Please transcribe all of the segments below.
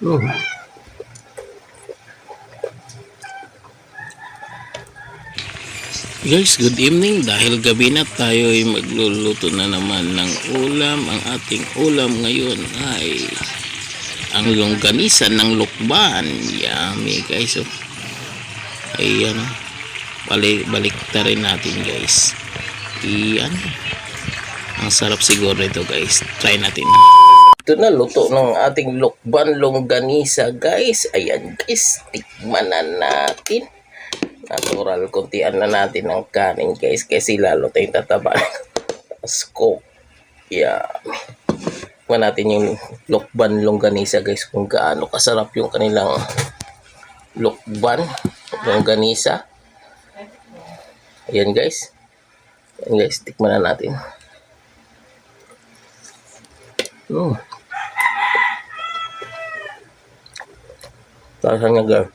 Hmm. Guys, good evening. Dahil gabi na, tayo ay magluluto na naman ng ulam. Ang ating ulam ngayon ay ang longganisa ng lukban. Yummy guys. Oh. Ayan. Balik ta rin natin guys. Iyan. Ang sarap siguro ito guys. Try natin. Ito na luto ng ating lukban longganisa guys. Ayan guys. Tikman na natin. Natural, kuntian na natin ang kanin guys kasi lalo tayong tataba. Scoop. Yeah. Tingnan natin yung lukban longganisa guys kung gaano kasarap yung kanilang lukban longganisa. Ayan guys. Ayan guys, tikman na natin. Lasa niya guys.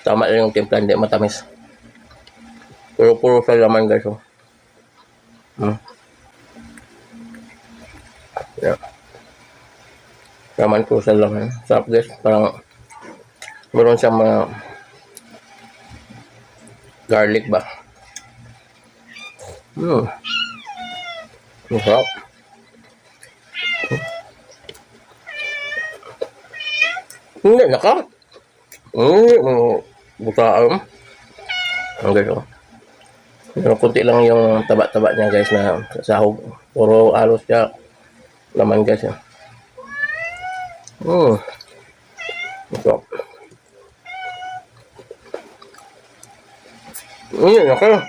Tama lang yung timpla, hindi matamis. Puro sa laman guys. Oh. Yeah. Laman puro sa laman. Sarap guys. Parang meron siyang mga garlic ba. Masarap. Hindi naka. Butaan. Ang guys, oh. Kunti lang yung taba-taba niya guys na sahog. Puro alos siya laman guys. Ito. Naka.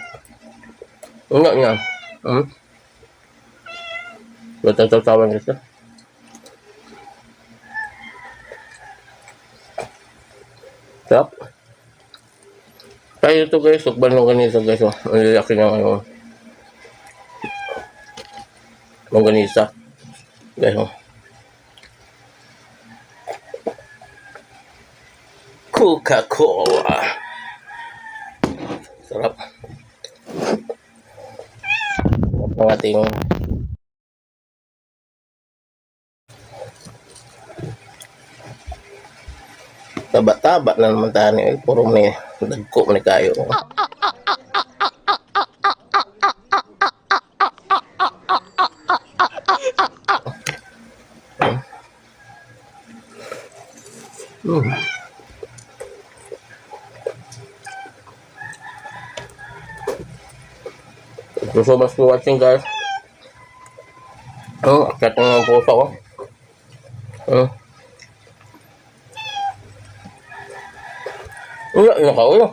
Enggak niya. Betul-betul guys. Sarap. Kaya ito guys, lukban longganisa guys. Oh. Ang lalaki ng ano. Longganisa. Guys, oh. Coca-Cola. Sarap. Ang ating taba-taba na naman tayo eh. Puro may dagko na kayo. Thank you so much for watching guys. Akyat na ng puso ko. Wala, nakaulo.